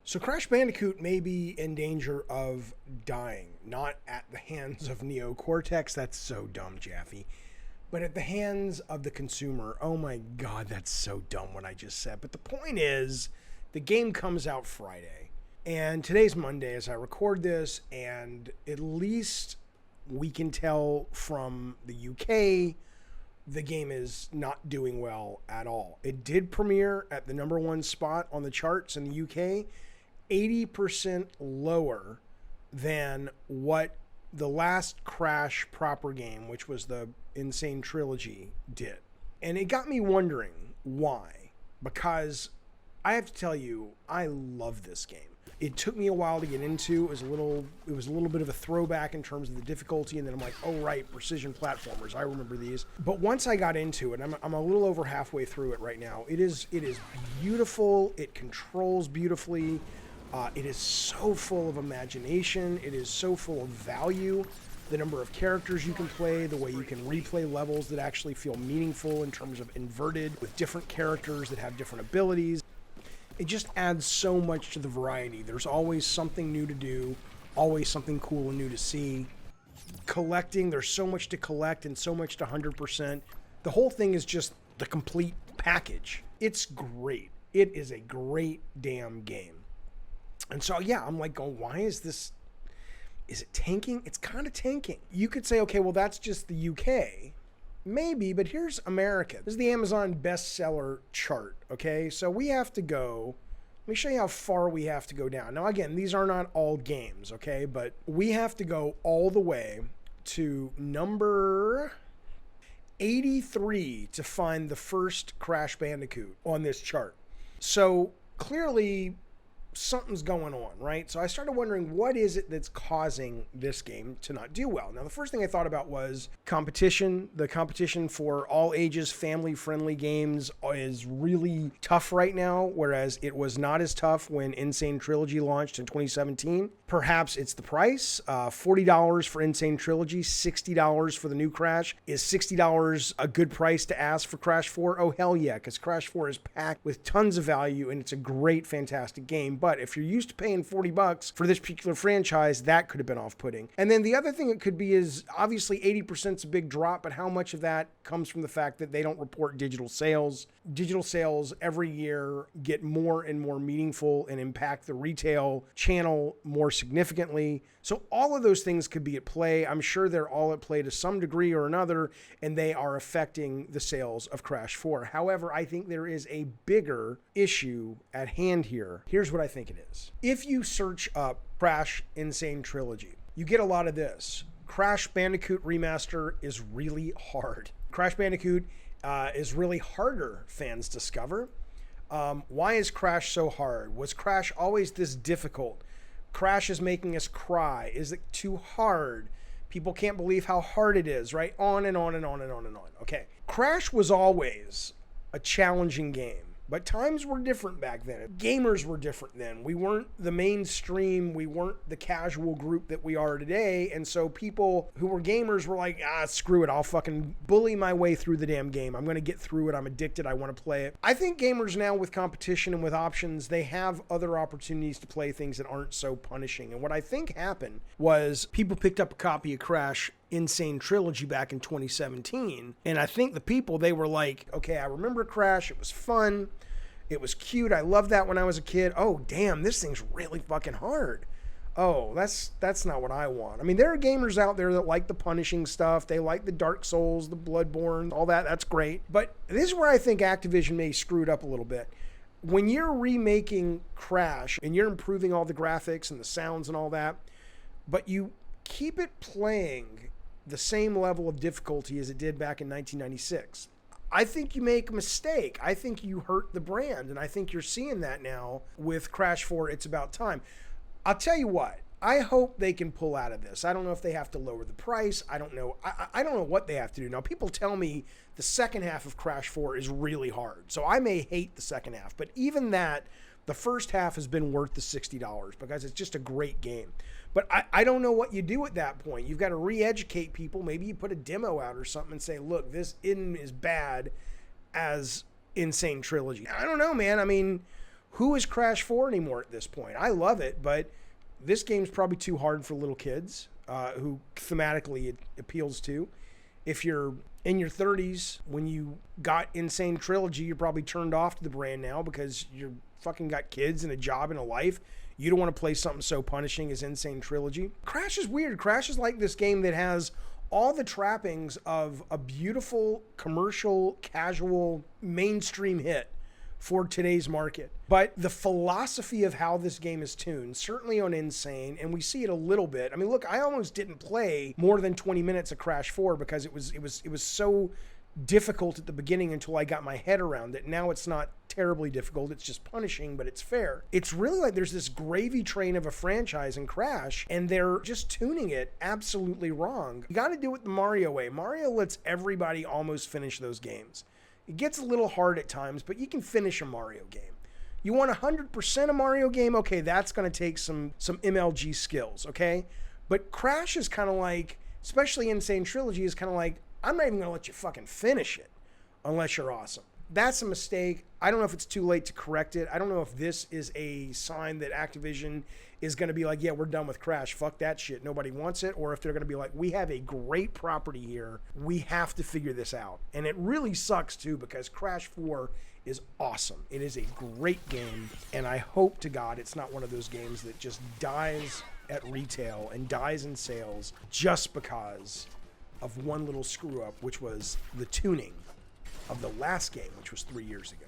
So Crash Bandicoot may be in danger of dying, not at the hands of Neo-Cortex, that's so dumb, Jaffe, but at the hands of the consumer. Oh my God, that's so dumb what I just said. But the point is, the game comes out Friday, and today's Monday as I record this, and at least we can tell from the UK, the game is not doing well at all. It did premiere at the #1 spot on the charts in the UK, 80% lower than what the last Crash proper game, which was the Insane Trilogy, did. And it got me wondering why. Because I have to tell you, I love this game. It took me a while to get into. It was a little bit of a throwback in terms of the difficulty, and then I'm like, oh right, precision platformers, I remember these. But once I got into it, I'm a little over halfway through it right now. It is beautiful. It controls beautifully. It is so full of imagination. It is so full of value. The number of characters you can play, the way you can replay levels that actually feel meaningful in terms of inverted with different characters that have different abilities. It just adds so much to the variety. There's always something new to do, always something cool and new to see. Collecting, there's so much to collect and so much to 100%. The whole thing is just the complete package. It's great. It is a great damn game. And so, yeah, I'm like going, why is this, is it tanking? It's kind of tanking. You could say, okay, well, that's just the UK. Maybe, but here's America. This is the Amazon bestseller chart, okay? So we have to go, let me show you how far we have to go down. Now, again, these are not all games, okay? But we have to go all the way to number 83 to find the first Crash Bandicoot on this chart. So clearly, something's going on, right? So I started wondering, what is it that's causing this game to not do well? Now, the first thing I thought about was competition. The competition for all ages, family-friendly games is really tough right now, whereas it was not as tough when Insane Trilogy launched in 2017. Perhaps it's the price. $40 for Insane Trilogy, $60 for the new Crash. Is $60 a good price to ask for Crash 4? Oh, hell yeah, because Crash 4 is packed with tons of value, and it's a great, fantastic game. But if you're used to paying $40 for this particular franchise, that could have been off-putting. And then the other thing it could be is, obviously 80% is a big drop, but how much of that comes from the fact that they don't report digital sales? Digital sales every year get more and more meaningful and impact the retail channel more significantly. So all of those things could be at play. I'm sure they're all at play to some degree or another, and they are affecting the sales of Crash 4. However, I think there is a bigger issue at hand here. Here's what I think it is. If you search up Crash Insane Trilogy, you get a lot of this. Crash Bandicoot Remaster is really hard. Crash Bandicoot is really harder, fans discover. Why is Crash so hard? Was Crash always this difficult? Crash is making us cry. Is it too hard? People can't believe how hard it is, right? On and on and on and on and on. Okay. Crash was always a challenging game. But times were different back then. Gamers were different then. We weren't the mainstream. We weren't the casual group that we are today. And so people who were gamers were like, screw it. I'll fucking bully my way through the damn game. I'm going to get through it. I'm addicted. I want to play it. I think gamers now, with competition and with options, they have other opportunities to play things that aren't so punishing. And what I think happened was people picked up a copy of Crash Insane Trilogy back in 2017. And I think the people, they were like, okay, I remember Crash. It was fun. It was cute. I loved that when I was a kid. Oh, damn, this thing's really fucking hard. Oh, that's not what I want. I mean, there are gamers out there that like the punishing stuff. They like the Dark Souls, the Bloodborne, all that. That's great. But this is where I think Activision may screw it up a little bit. When you're remaking Crash and you're improving all the graphics and the sounds and all that, but you keep it playing the same level of difficulty as it did back in 1996, I think you make a mistake. I think you hurt the brand, and I think you're seeing that now with Crash 4, It's About Time. I'll tell you what, I hope they can pull out of this. I don't know if they have to lower the price. I don't know. I don't know what they have to do. Now, people tell me the second half of Crash 4 is really hard, so I may hate the second half, but even that, the first half has been worth the $60 because it's just a great game. But I don't know what you do at that point. You've got to re-educate people. Maybe you put a demo out or something and say, look, this isn't as bad as Insane Trilogy. I don't know, man. I mean, Who is Crash 4 anymore at this point? I love it, but this game's probably too hard for little kids who thematically it appeals to. If you're in your 30s, when you got Insane Trilogy, you're probably turned off to the brand now because you're fucking got kids and a job and a life. You don't want to play something so punishing as Insane Trilogy. Crash is weird. Crash is like this game that has all the trappings of a beautiful, commercial, casual, mainstream hit for today's market. But the philosophy of how this game is tuned, certainly on Insane, and we see it a little bit. I mean, look, I almost didn't play more than 20 minutes of Crash 4 because it was so difficult at the beginning until I got my head around it. Now it's not terribly difficult. It's just punishing, but it's fair. It's really like there's this gravy train of a franchise in Crash, and they're just tuning it absolutely wrong. You got to do it the Mario way. Mario lets everybody almost finish those games. It gets a little hard at times, but you can finish a Mario game. You want 100% a Mario game? Okay, that's going to take some MLG skills, okay? But Crash is kind of like, especially Insane Trilogy, is kind of like, I'm not even going to let you fucking finish it unless you're awesome. That's a mistake. I don't know if it's too late to correct it. I don't know if this is a sign that Activision is going to be like, yeah, we're done with Crash. Fuck that shit. Nobody wants it. Or if they're going to be like, we have a great property here. We have to figure this out. And it really sucks, too, because Crash 4 is awesome. It is a great game. And I hope to God it's not one of those games that just dies at retail and dies in sales just because of one little screw up, which was the tuning of the last game, which was 3 years ago.